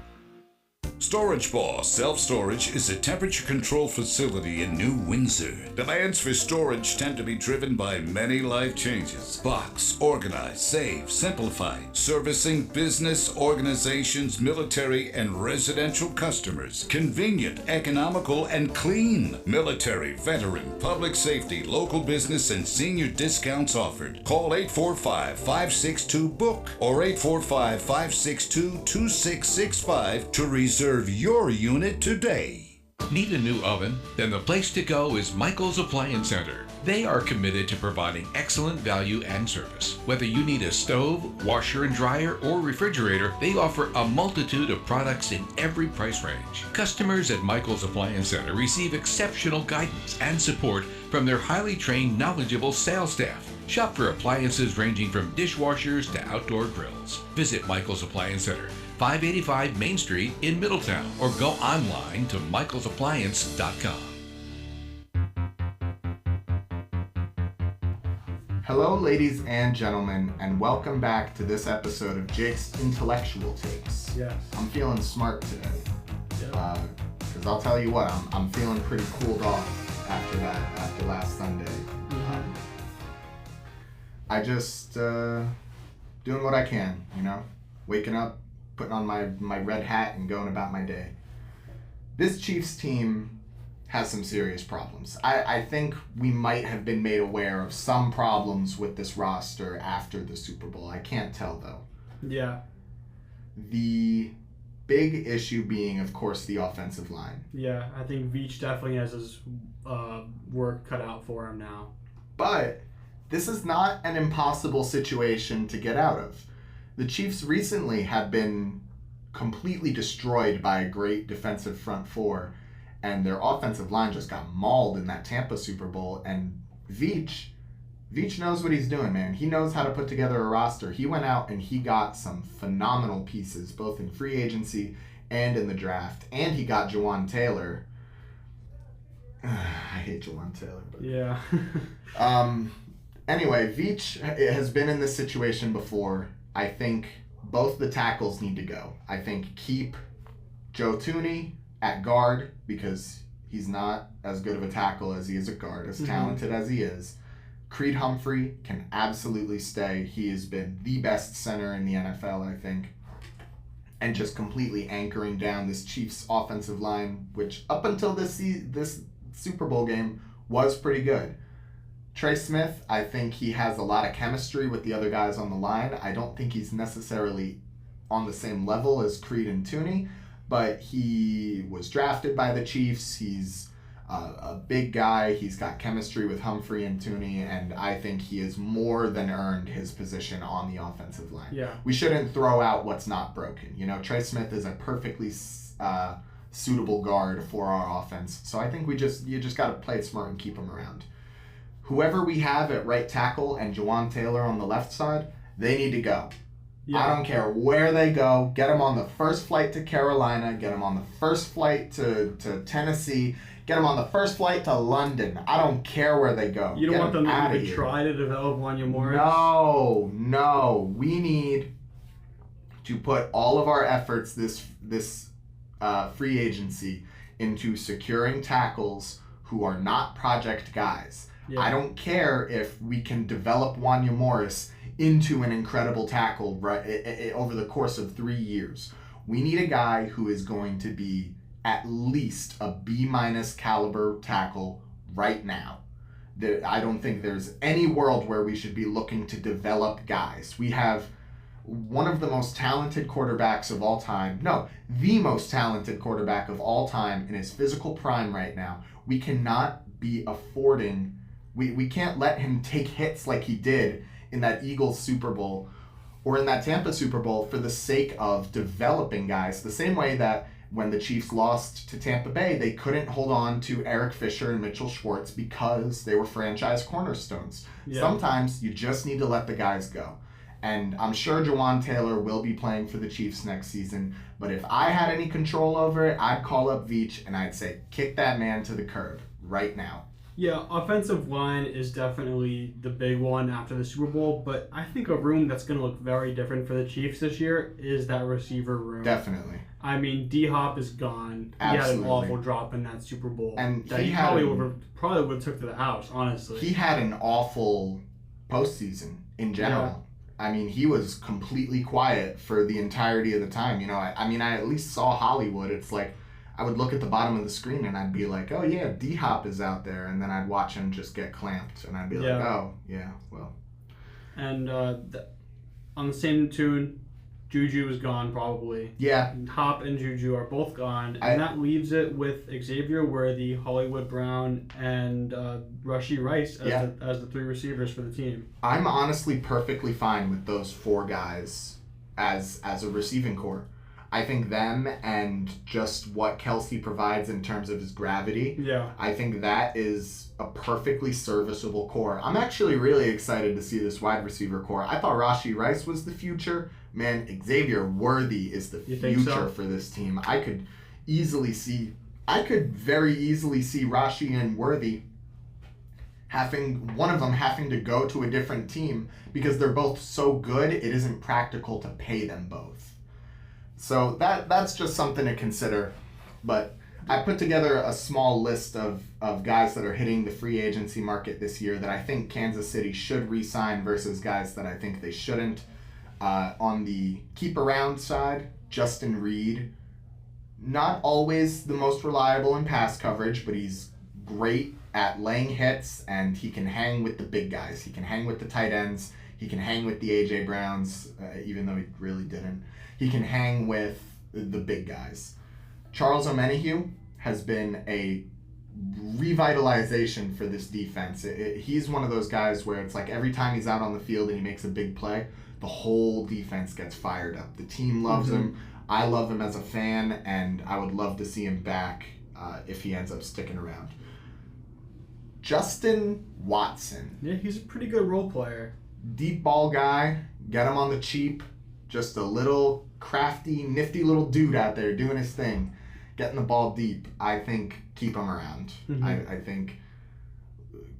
Storage Boss Self-Storage is a temperature-controlled facility in New Windsor. Demands for storage tend to be driven by many life changes. Box, organize, save, simplify. Servicing business, organizations, military, and residential customers. Convenient, economical, and clean. Military, veteran, public safety, local business, and senior discounts offered. Call 845-562-BOOK or 845-562-2665 to reserve your unit today. Need a new oven? Then the place to go is Michael's Appliance Center. They are committed to providing excellent value and service. Whether you need a stove, washer and dryer, or refrigerator, they offer a multitude of products in every price range. Customers at Michael's Appliance Center receive exceptional guidance and support from their highly trained, knowledgeable sales staff. Shop for appliances ranging from dishwashers to outdoor grills. Visit Michael's Appliance Center, 585 Main Street in Middletown, or go online to michaelsappliance.com. Hello, ladies and gentlemen, and welcome back to this episode of Jake's Intellectual Takes. Yes. I'm feeling smart today. Yeah. Because I'll tell you what, I'm feeling pretty cooled off after last Sunday. Mm-hmm. I just doing what I can, waking up, putting on my red hat and going about my day. This Chiefs team has some serious problems. I think we might have been made aware of some problems with this roster after the Super Bowl. I can't tell, though. Yeah. The big issue being, of course, the offensive line. Yeah, I think Veach definitely has his work cut out for him now. But this is not an impossible situation to get out of. The Chiefs recently have been completely destroyed by a great defensive front four, and their offensive line just got mauled in that Tampa Super Bowl. And Veach knows what he's doing, man. He knows how to put together a roster. He went out and he got some phenomenal pieces, both in free agency and in the draft. And he got Jawan Taylor. I hate Jawan Taylor, but yeah. Anyway, Veach has been in this situation before. I think both the tackles need to go. I think keep Joe Thuney at guard because he's not as good of a tackle as he is at guard, as talented as he is. Creed Humphrey can absolutely stay. He has been the best center in the NFL, I think. And just completely anchoring down this Chiefs offensive line, which up until this Super Bowl game was pretty good. Trey Smith, I think he has a lot of chemistry with the other guys on the line. I don't think he's necessarily on the same level as Creed and Thuney, but he was drafted by the Chiefs. He's a big guy. He's got chemistry with Humphrey and Tooney, and I think he has more than earned his position on the offensive line. Yeah. We shouldn't throw out what's not broken. Trey Smith is a perfectly suitable guard for our offense. So I think you just got to play it smart and keep him around. Whoever we have at right tackle and Jawan Taylor on the left side, they need to go. Yeah. I don't care where they go. Get them on the first flight to Carolina. Get them on the first flight to Tennessee. Get them on the first flight to London. I don't care where they go. You don't want them to even try to develop Wanya Morris? No. We need to put all of our efforts this free agency into securing tackles who are not project guys. Yeah. I don't care if we can develop Wanya Morris into an incredible tackle over the course of 3 years. We need a guy who is going to be at least a B- caliber tackle right now. I don't think there's any world where we should be looking to develop guys. We have one of the most talented quarterbacks of all time. No, the most talented quarterback of all time in his physical prime right now. We cannot be affording... We can't let him take hits like he did in that Eagles Super Bowl or in that Tampa Super Bowl for the sake of developing guys. The same way that when the Chiefs lost to Tampa Bay, they couldn't hold on to Eric Fisher and Mitchell Schwartz because they were franchise cornerstones. Yeah. Sometimes you just need to let the guys go. And I'm sure Jawan Taylor will be playing for the Chiefs next season. But if I had any control over it, I'd call up Veach and I'd say, kick that man to the curb right now. Yeah, offensive line is definitely the big one after the Super Bowl, but I think a room that's going to look very different for the Chiefs this year is that receiver room. Definitely. I mean, D-Hop is gone. Absolutely. He had an awful drop in that Super Bowl. And that he probably would have took to the house, honestly. He had an awful postseason in general. Yeah. I mean, he was completely quiet for the entirety of the time. I at least saw Hollywood. It's like, I would look at the bottom of the screen and I'd be like, oh yeah, D-Hop is out there. And then I'd watch him just get clamped. And I'd be like, oh, yeah, well. And on the same tune, Juju is gone probably. Yeah. Hop and Juju are both gone. And that leaves it with Xavier Worthy, Hollywood Brown, and Rashee Rice as the 3 receivers for the team. I'm honestly perfectly fine with those 4 guys as a receiving core. I think them and just what Kelsey provides in terms of his gravity, I think that is a perfectly serviceable core. I'm actually really excited to see this wide receiver core. I thought Rashee Rice was the future. Man, Xavier Worthy is the future for this team. I could very easily see Rashee and Worthy one of them having to go to a different team because they're both so good, it isn't practical to pay them both. So that's just something to consider. But I put together a small list of guys that are hitting the free agency market this year that I think Kansas City should re-sign versus guys that I think they shouldn't. On the keep around side, Justin Reed, not always the most reliable in pass coverage, but he's great at laying hits and he can hang with the big guys. He can hang with the tight ends. He can hang with the A.J. Browns, even though he really didn't. He can hang with the big guys. Charles Omenihu has been a revitalization for this defense. He's one of those guys where it's like every time he's out on the field and he makes a big play, the whole defense gets fired up. The team loves him. I love him as a fan, and I would love to see him back if he ends up sticking around. Justin Watson. Yeah, he's a pretty good role player. Deep ball guy. Get him on the cheap. Just a little crafty, nifty little dude out there doing his thing, getting the ball deep. I think keep him around. I think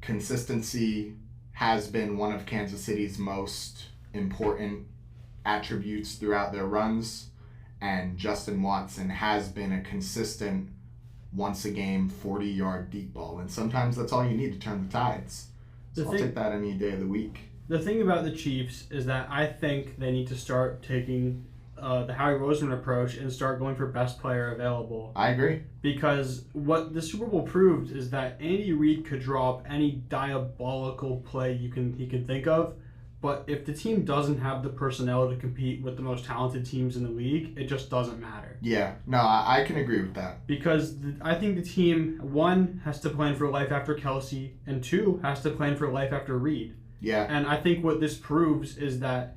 consistency has been one of Kansas City's most important attributes throughout their runs, and Justin Watson has been a consistent once a game 40-yard deep ball, and sometimes that's all you need to turn the tides. So I'll take that any day of the week. The thing about the Chiefs is that I think they need to start taking the Howie Roseman approach and start going for best player available. I agree. Because what the Super Bowl proved is that Andy Reid could draw up any diabolical play he can think of, But if the team doesn't have the personnel to compete with the most talented teams in the league, it just doesn't matter. Yeah, no, I can agree with that. Because I think the team, 1, has to plan for life after Kelsey, and 2, has to plan for life after Reed. Yeah. And I think what this proves is that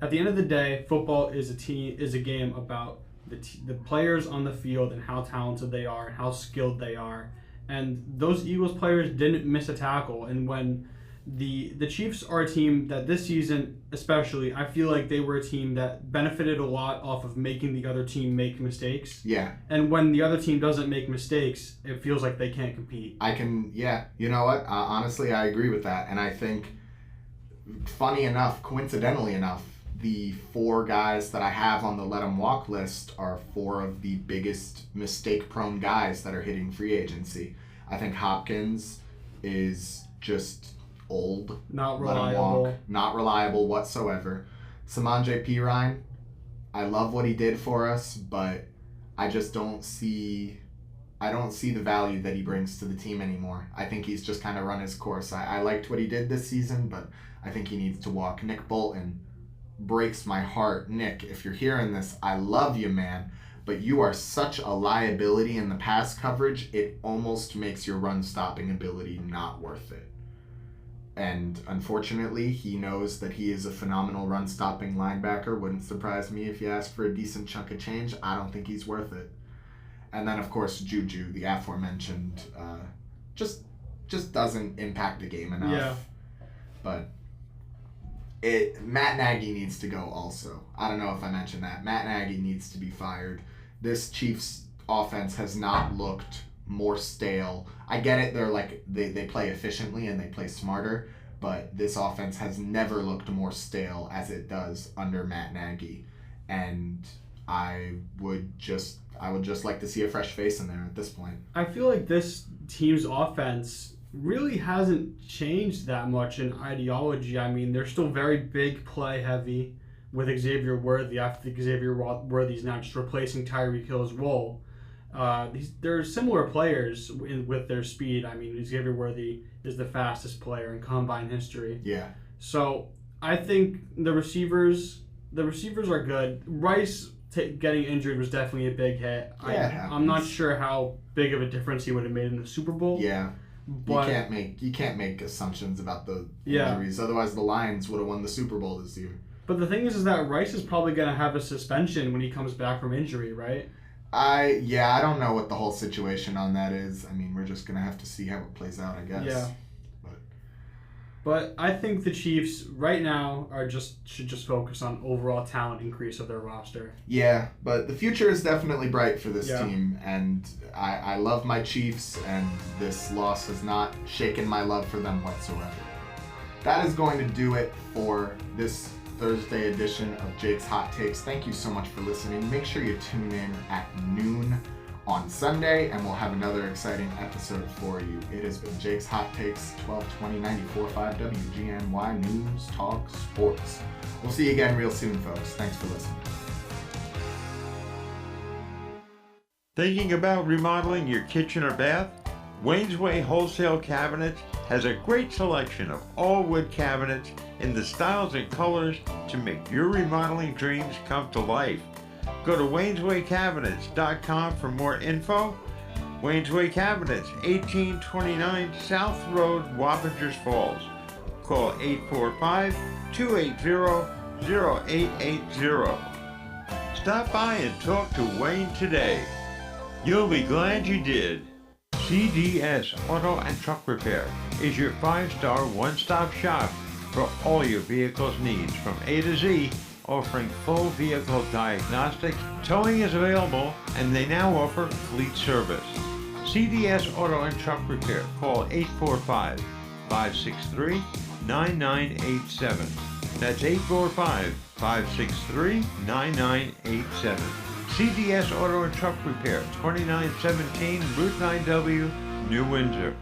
at the end of the day, football is a game about the players on the field and how talented they are and how skilled they are. And those Eagles players didn't miss a tackle. And when the Chiefs are a team that this season especially, I feel like they were a team that benefited a lot off of making the other team make mistakes. Yeah. And when the other team doesn't make mistakes, it feels like they can't compete. You know what? Honestly, I agree with that. And I think, funny enough, coincidentally enough, the 4 guys that I have on the Let 'Em Walk list are 4 of the biggest mistake-prone guys that are hitting free agency. I think Hopkins is just old. Not Let 'em reliable. walk. Not reliable whatsoever. Samanje Pirine, I love what he did for us, but I just don't see the value that he brings to the team anymore. I think he's just kind of run his course. I liked what he did this season, but I think he needs to walk. Nick Bolton breaks my heart. Nick, if you're hearing this, I love you, man, but you are such a liability in the pass coverage, it almost makes your run-stopping ability not worth it. And unfortunately, he knows that he is a phenomenal run-stopping linebacker. Wouldn't surprise me if you asked for a decent chunk of change. I don't think he's worth it. And then, of course, Juju, the aforementioned, just doesn't impact the game enough. Yeah. But Matt Nagy needs to go also. I don't know if I mentioned that. Matt Nagy needs to be fired. This Chiefs offense has not looked more stale. I get it, they're like they play efficiently and they play smarter, but this offense has never looked more stale as it does under Matt Nagy. And I would just like to see a fresh face in there at this point. I feel like this team's offense really hasn't changed that much in ideology. I mean, they're still very big play heavy with Xavier Worthy. I think Xavier Worthy's now just replacing Tyreek Hill's role. They're similar players with their speed. I mean, Xavier Worthy is the fastest player in combine history. Yeah. So I think the receivers are good. Rice getting injured was definitely a big hit. Yeah, I'm not sure how big of a difference he would have made in the Super Bowl. Yeah. But you can't make assumptions about the injuries. Otherwise, the Lions would have won the Super Bowl this year. But the thing is that Rice is probably going to have a suspension when he comes back from injury, right? I don't know what the whole situation on that is. I mean, we're just going to have to see how it plays out, I guess. Yeah. But I think the Chiefs right now should just focus on overall talent increase of their roster. Yeah, but the future is definitely bright for this team, and I love my Chiefs, and this loss has not shaken my love for them whatsoever. That is going to do it for this Thursday edition of Jake's Hot Takes. Thank you so much for listening. Make sure you tune in at noon on Sunday, and we'll have another exciting episode for you. It has been Jake's Hot Takes, 1220-94.5 WGNY News Talk Sports. We'll see you again real soon, folks. Thanks for listening. Thinking about remodeling your kitchen or bath? Wayne's Way Wholesale Cabinets has a great selection of all wood cabinets in the styles and colors to make your remodeling dreams come to life. Go to wayneswaycabinets.com for more info. Wayne's Way Cabinets, 1829 South Road, Wappingers Falls. Call 845-280-0880. Stop by and talk to Wayne today. You'll be glad you did. CDS Auto and Truck Repair is your 5-star one-stop shop for all your vehicle's needs from A to Z, offering full vehicle diagnostics. Towing is available, and they now offer fleet service. CDS Auto and Truck Repair. Call 845-563-9987. That's 845-563-9987. CDS Auto and Truck Repair, 2917 Route 9W, New Windsor.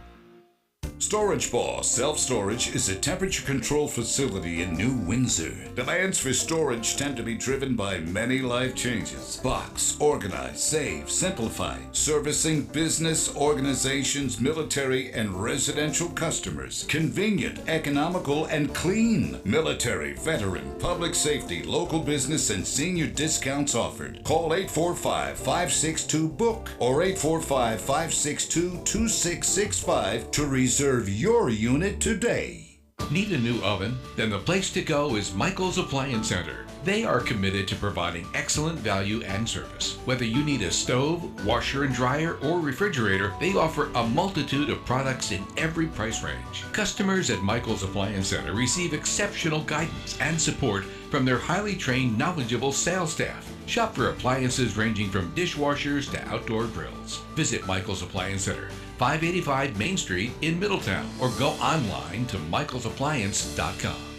Storage Boss Self-Storage is a temperature-controlled facility in New Windsor. Demands for storage tend to be driven by many life changes. Box, organize, save, simplify. Servicing business, organizations, military, and residential customers. Convenient, economical, and clean. Military, veteran, public safety, local business, and senior discounts offered. Call 845-562-BOOK or 845-562-2665 to reserve your unit today. Need a new oven? Then the place to go is Michael's Appliance Center. They are committed to providing excellent value and service. Whether you need a stove, washer and dryer, or refrigerator, they offer a multitude of products in every price range. Customers at Michael's Appliance Center receive exceptional guidance and support from their highly trained, knowledgeable sales staff. Shop for appliances ranging from dishwashers to outdoor grills. Visit Michael's Appliance Center, 585 Main Street in Middletown, or go online to michaelsappliance.com.